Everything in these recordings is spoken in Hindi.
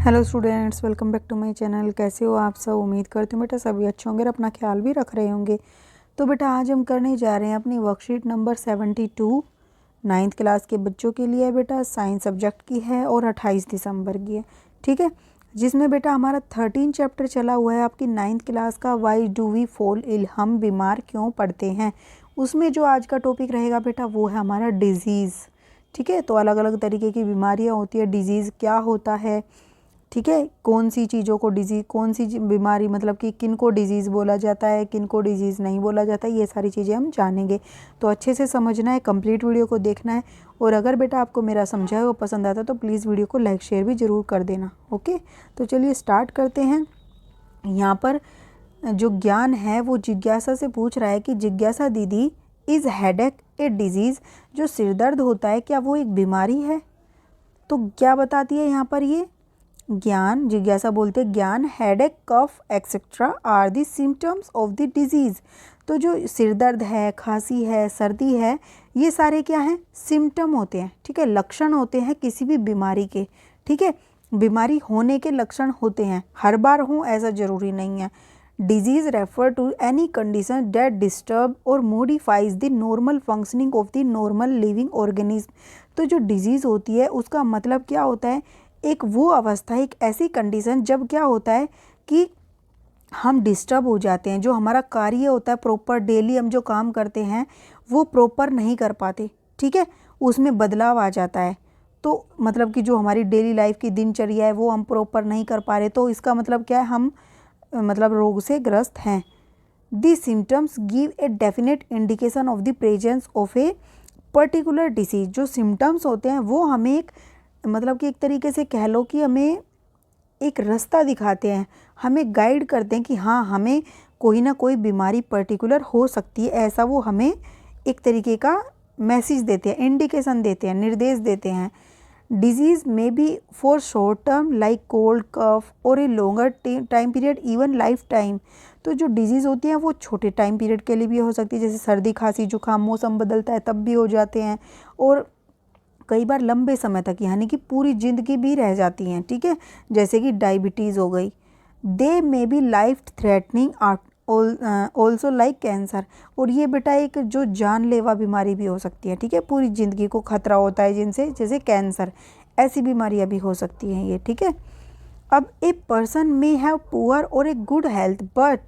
Hello students, welcome back to my channel. कैसे हो आप सब? उम्मीद करती हूँ बेटा सभी अच्छे होंगे और अपना ख्याल भी रख रहे होंगे। तो बेटा आज हम करने जा रहे हैं अपनी वर्कशीट नंबर 72 नाइन्थ क्लास के बच्चों के लिए। बेटा साइंस सब्जेक्ट की है और 28 दिसंबर की है, ठीक है। जिसमें बेटा हमारा 13 चैप्टर चला हुआ है आपकी नाइन्थ क्लास का, why do we fall ill, हम बीमार क्यों पड़ते हैं। उसमें जो आज का टॉपिक रहेगा बेटा वो है हमारा डिजीज़, ठीक है। तो अलग अलग तरीके की बीमारियाँ होती है, डिजीज़ क्या होता है, ठीक है। कौन सी चीज़ों को डिजीज़, कौन सी बीमारी मतलब कि किन को डिजीज़ बोला जाता है, किन को डिजीज़ नहीं बोला जाता है, ये सारी चीज़ें हम जानेंगे। तो अच्छे से समझना है, कंप्लीट वीडियो को देखना है। और अगर बेटा आपको मेरा समझाया वो पसंद आता है तो प्लीज़ वीडियो को लाइक शेयर भी ज़रूर कर देना, ओके। तो चलिए स्टार्ट करते हैं। यहाँ पर जो ज्ञान है वो जिज्ञासा से पूछ रहा है कि जिज्ञासा दीदी, इज़ हेडेक ए डिजीज़, जो सिरदर्द होता है क्या वो एक बीमारी है? तो क्या बताती है यहाँ पर ये ज्ञान, जिज्ञासा बोलते ज्ञान, headache, cough etcetera are the symptoms of the disease. तो जो सिर दर्द है, खांसी है, सर्दी है, ये सारे क्या हैं? सिम्टम होते हैं, ठीक है, लक्षण होते हैं किसी भी बीमारी के, ठीक है। बीमारी होने के लक्षण होते हैं, हर बार हों ऐसा ज़रूरी नहीं है। Disease refer to any condition that disturb और modifies the normal functioning of the normal living organism. तो जो डिजीज़ होती है उसका मतलब क्या होता है? एक वो अवस्था, एक ऐसी कंडीशन जब क्या होता है कि हम डिस्टर्ब हो जाते हैं, जो हमारा कार्य होता है प्रॉपर, डेली हम जो काम करते हैं वो प्रॉपर नहीं कर पाते, ठीक है, उसमें बदलाव आ जाता है। तो मतलब कि जो हमारी डेली लाइफ की दिनचर्या है वो हम प्रॉपर नहीं कर पा रहे, तो इसका मतलब क्या है? हम मतलब रोग से ग्रस्त हैं। दी symptoms give a definite indication of the presence of a particular disease. जो सिम्टम्स होते हैं वो हमें एक मतलब कि एक तरीके से कह लो कि हमें एक रास्ता दिखाते हैं, हमें गाइड करते हैं कि हाँ, हमें कोई ना कोई बीमारी पर्टिकुलर हो सकती है, ऐसा वो हमें एक तरीके का मैसेज देते हैं, इंडिकेशन देते हैं, निर्देश देते हैं। डिजीज़ में be for short term like cold, cough और a longer time period, even life time. तो जो डिजीज़ होती हैं वो छोटे टाइम पीरियड के लिए भी हो सकती है, जैसे सर्दी, खांसी, जुकाम, मौसम बदलता है तब भी हो जाते हैं, और कई बार लंबे समय तक यानी कि पूरी ज़िंदगी भी रह जाती हैं, ठीक है, जैसे कि डायबिटीज़ हो गई। They may be life threatening also like cancer. और ये बेटा एक जो जानलेवा बीमारी भी हो सकती है, ठीक है, पूरी ज़िंदगी को खतरा होता है जिनसे, जैसे कैंसर, ऐसी बीमारियां भी हो सकती हैं ये, ठीक है। अब a person may have poor और a good health but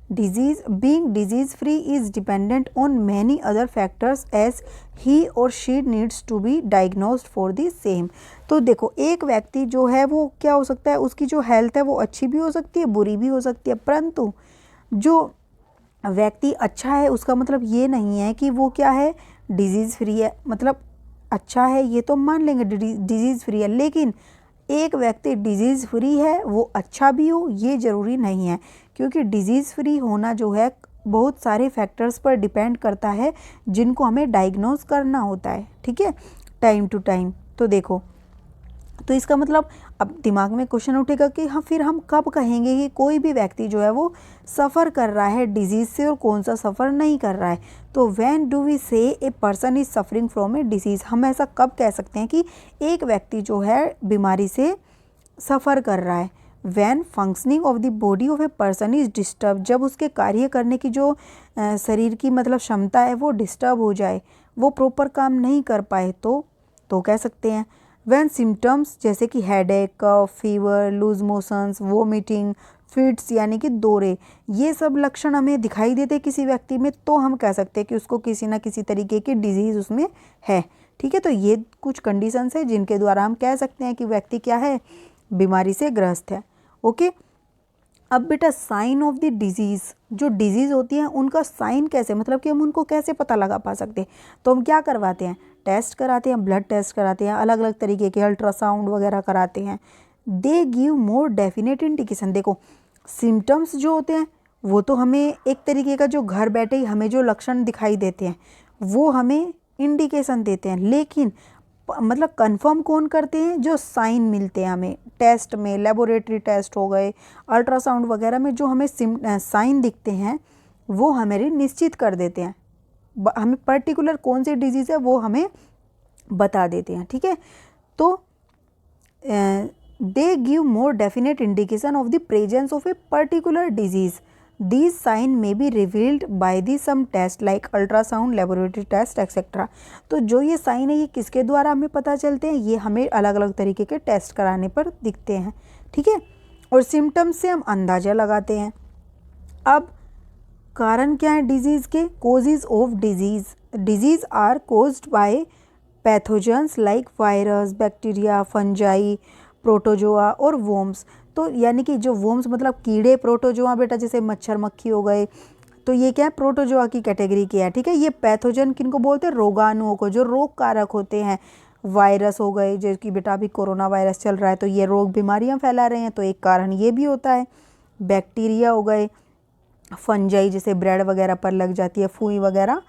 disease free is dependent on many other factors as he or she needs to be diagnosed for the same। तो देखो, एक व्यक्ति जो है वो क्या हो सकता है, उसकी जो हेल्थ है वो अच्छी भी हो सकती है, बुरी भी हो सकती है, परंतु जो व्यक्ति अच्छा है उसका मतलब ये नहीं है कि वो क्या है, डिजीज़ फ्री है। मतलब अच्छा है ये तो मान लेंगे डिजीज़ फ्री है, लेकिन एक व्यक्ति डिजीज़ फ्री है वो अच्छा भी हो ये ज़रूरी नहीं है, क्योंकि डिजीज़ फ्री होना जो है बहुत सारे फैक्टर्स पर डिपेंड करता है जिनको हमें डायग्नोज करना होता है, ठीक है, टाइम टू टाइम। तो देखो, तो इसका मतलब अब दिमाग में क्वेश्चन उठेगा कि हाँ, फिर हम कब कहेंगे कि कोई भी व्यक्ति जो है वो सफ़र कर रहा है डिजीज़ से और कौन सा सफ़र नहीं कर रहा है। तो व्हेन डू वी से a person is suffering from A disease, हम ऐसा कब कह सकते हैं कि एक व्यक्ति जो है बीमारी से सफ़र कर रहा है? When functioning of the body of a person is disturb, जब उसके कार्य करने की जो शरीर की मतलब क्षमता है वो डिस्टर्ब हो जाए, वो प्रॉपर काम नहीं कर पाए, तो कह सकते हैं। व्हेन सिम्टम्स जैसे कि headache, cough, fever, loose motions, vomiting, fits यानी कि दौरे, ये सब लक्षण हमें दिखाई देते किसी व्यक्ति में, तो हम कह सकते हैं कि उसको किसी ना किसी तरीके की डिजीज़ उसमें है, ठीक है। तो ये कुछ कंडीशंस है जिनके द्वारा हम कह सकते हैं कि व्यक्ति क्या है, बीमारी से ग्रस्त है, ओके। अब बेटा साइन ऑफ द डिजीज़, जो डिजीज़ होती है उनका साइन कैसे, मतलब कि हम उनको कैसे पता लगा पा सकते हैं? तो हम क्या करवाते हैं, टेस्ट कराते हैं, ब्लड टेस्ट कराते हैं, अलग अलग तरीके के अल्ट्रासाउंड वगैरह कराते हैं। They give more definite indication. देखो, सिम्टम्स जो होते हैं वो तो हमें एक तरीके का जो घर बैठे ही हमें जो लक्षण दिखाई देते हैं वो हमें इंडिकेशन देते हैं, लेकिन मतलब कंफर्म कौन करते हैं, जो साइन मिलते हैं हमें टेस्ट में, लेबोरेटरी टेस्ट हो गए, अल्ट्रासाउंड वगैरह में जो हमें साइन दिखते हैं वो हमें निश्चित कर देते हैं, हमें पर्टिकुलर कौन सी डिजीज़ है वो हमें बता देते हैं, ठीक है। तो they give more definite indication of the presence of a particular disease. These signs may be revealed by the some test like ultrasound, laboratory test, etc. तो जो ये साइन है ये किसके द्वारा हमें पता चलते हैं, ये हमें अलग अलग तरीके के टेस्ट कराने पर दिखते हैं, ठीक है। और सिम्टम्स से हम अंदाज़ा लगाते हैं। अब कारण क्या है डिजीज़ के, causes of disease are caused by pathogens like virus, bacteria, fungi, protozoa और वोम्स। तो यानी कि जो वोम्स मतलब कीड़े, प्रोटोजोआ बेटा जैसे मच्छर मक्खी हो गए, तो ये क्या है प्रोटोजोआ की कैटेगरी की है, ठीक है। ये पैथोजन किनको बोलते हैं, रोगाणुओं को, जो रोग कारक होते हैं। वायरस हो गए, जैसे कि बेटा अभी कोरोना वायरस चल रहा है तो ये रोग बीमारियां फैला रहे हैं, तो एक कारण ये भी होता है। बैक्टीरिया हो गए, फंजाई जैसे ब्रेड वगैरह पर लग जाती है फूई वगैरह,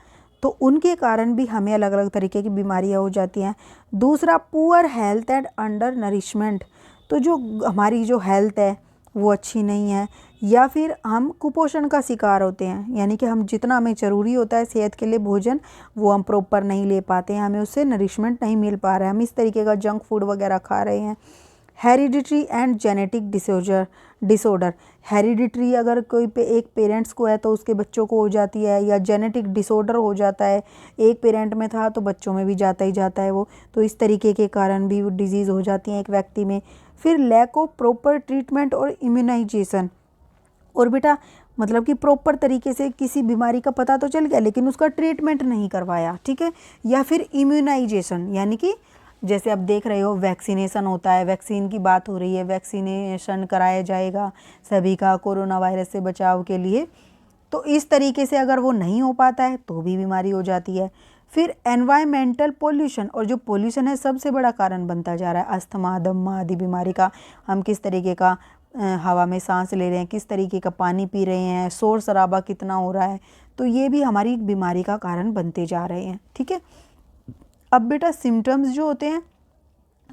तो उनके कारण भी हमें अलग अलग तरीके की बीमारियां हो जाती हैं। दूसरा poor health and under nourishment, तो जो हमारी जो हेल्थ है वो अच्छी नहीं है, या फिर हम कुपोषण का शिकार होते हैं, यानी कि हम जितना हमें ज़रूरी होता है सेहत के लिए भोजन वो हम प्रॉपर नहीं ले पाते हैं, हमें उससे नरिशमेंट नहीं मिल पा रहा है, हम इस तरीके का जंक फूड वगैरह खा रहे हैं। Hereditary and genetic disorder, hereditary अगर कोई एक पेरेंट्स को है तो उसके बच्चों को हो जाती है, या जेनेटिक डिसऑर्डर हो जाता है, एक पेरेंट में था तो बच्चों में भी जाता ही जाता है वो, तो इस तरीके के कारण भी डिजीज़ हो जाती हैं एक व्यक्ति में। फिर लैक ऑफ प्रॉपर ट्रीटमेंट और इम्यूनाइजेशन, और बेटा मतलब कि प्रॉपर तरीके से किसी बीमारी का पता तो चल गया लेकिन उसका ट्रीटमेंट नहीं करवाया, ठीक है। या फिर इम्यूनाइजेशन, यानी कि जैसे आप देख रहे हो वैक्सीनेशन होता है, वैक्सीन की बात हो रही है, वैक्सीनेशन कराया जाएगा सभी का कोरोना वायरस से बचाव के लिए, तो इस तरीके से अगर वो नहीं हो पाता है तो भी बीमारी हो जाती है। फिर एनवायरमेंटल पोल्यूशन, और जो पोल्यूशन है सबसे बड़ा कारण बनता जा रहा है अस्थमा, दम्मा आदि बीमारी का। हम किस तरीके का हवा में सांस ले रहे हैं, किस तरीके का पानी पी रहे हैं, शोर शराबा कितना हो रहा है, तो ये भी हमारी बीमारी का कारण बनते जा रहे हैं, ठीक है। अब बेटा सिम्टम्स जो होते हैं,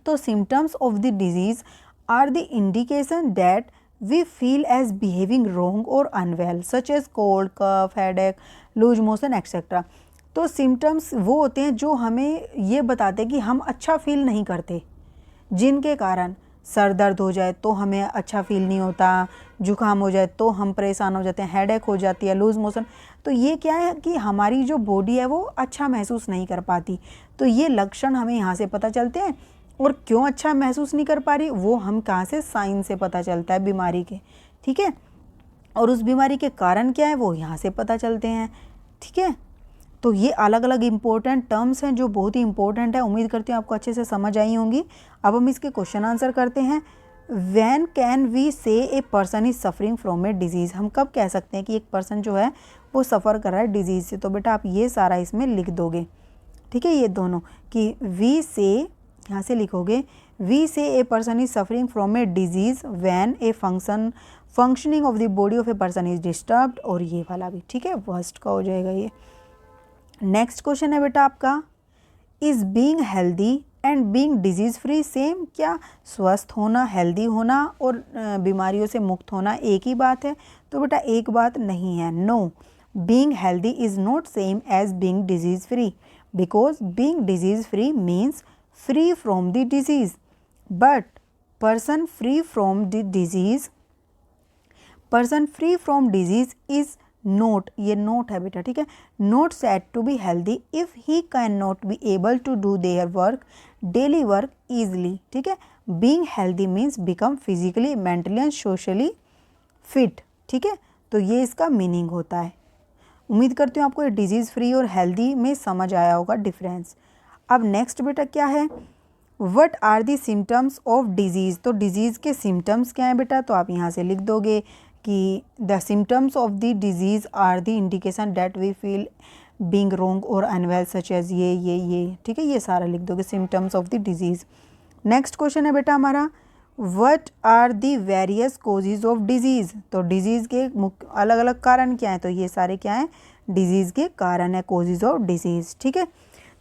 तो symptoms of the disease are the indication that we feel as behaving wrong और unwell such as cold, cough, headache, loose motion etcetera. तो सिम्टम्स वो होते हैं जो हमें ये बताते हैं कि हम अच्छा फील नहीं करते, जिनके कारण सर दर्द हो जाए तो हमें अच्छा फील नहीं होता, जुकाम हो जाए तो हम परेशान हो जाते हैं, हेडेक हो जाती है, लूज़ मोशन, तो ये क्या है कि हमारी जो बॉडी है वो अच्छा महसूस नहीं कर पाती। तो ये लक्षण हमें यहाँ से पता चलते हैं। और क्यों अच्छा महसूस नहीं कर पा रही वो हम कहाँ से, साइन से पता चलता है बीमारी के, ठीक है। और उस बीमारी के कारण क्या है वो यहाँ से पता चलते हैं, ठीक है। तो ये अलग अलग इम्पोर्टेंट टर्म्स हैं जो बहुत ही इंपॉर्टेंट है, उम्मीद करती हूँ आपको अच्छे से समझ आई होंगी। अब हम इसके क्वेश्चन आंसर करते हैं। व्हेन कैन वी से a person is suffering from A disease, हम कब कह सकते हैं कि एक पर्सन जो है वो सफ़र कर रहा है डिजीज़ से, तो बेटा आप ये सारा इसमें लिख दोगे, ठीक है। ये दोनों कि वी से, यहाँ से लिखोगे वी से a person is suffering from A disease when A functioning of the body of a person is disturbed, और ये वाला भी, ठीक है, फर्स्ट का हो जाएगा ये। नेक्स्ट क्वेश्चन है बेटा आपका, is being healthy and being disease free same, क्या स्वस्थ होना, हेल्दी होना और बीमारियों से मुक्त होना एक ही बात है, तो बेटा एक बात नहीं है, no. Being healthy is not same as being disease free, because being disease free means free from the disease, but person free from disease is not, ये नोट है बेटा, ठीक है, not said to be healthy if he cannot be able to do their daily work easily, ठीक है। being healthy means become physically, mentally and socially fit, ठीक है। तो ये इसका मीनिंग होता है। उम्मीद करती हूँ आपको ये डिजीज़ फ्री और हेल्दी में समझ आया होगा डिफरेंस। अब नेक्स्ट बेटा क्या है, what are the symptoms of disease, तो डिजीज़ के सिम्टम्स क्या हैं बेटा, तो आप यहाँ से लिख दोगे कि the symptoms of the disease are the indication that we feel being wrong और अनवेल सच एज ये, ठीक है, ये सारा लिख दोगे symptoms of the disease. Next question है बेटा हमारा, what are the various causes of disease, तो डिजीज़ के अलग अलग कारण क्या हैं, तो ये सारे क्या हैं, डिजीज़ के कारण है, कोजेज ऑफ डिजीज़, ठीक है।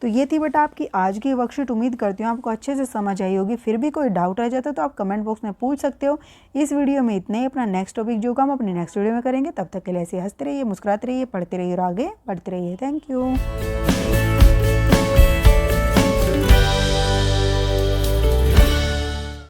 तो ये थी बेटा आपकी आज की वर्कशीट, उम्मीद करती हूँ आपको अच्छे से समझ आई होगी। फिर भी कोई डाउट रह जाता है तो आप कमेंट बॉक्स में पूछ सकते हो। इस वीडियो में इतना ही, अपना नेक्स्ट टॉपिक जो हम अपने नेक्स्ट वीडियो में करेंगे, तब तक के लिए ऐसे हंसते रहिए, मुस्कुराते रहिए, पढ़ते रहिए और आगे बढ़ते रहिए। Thank you.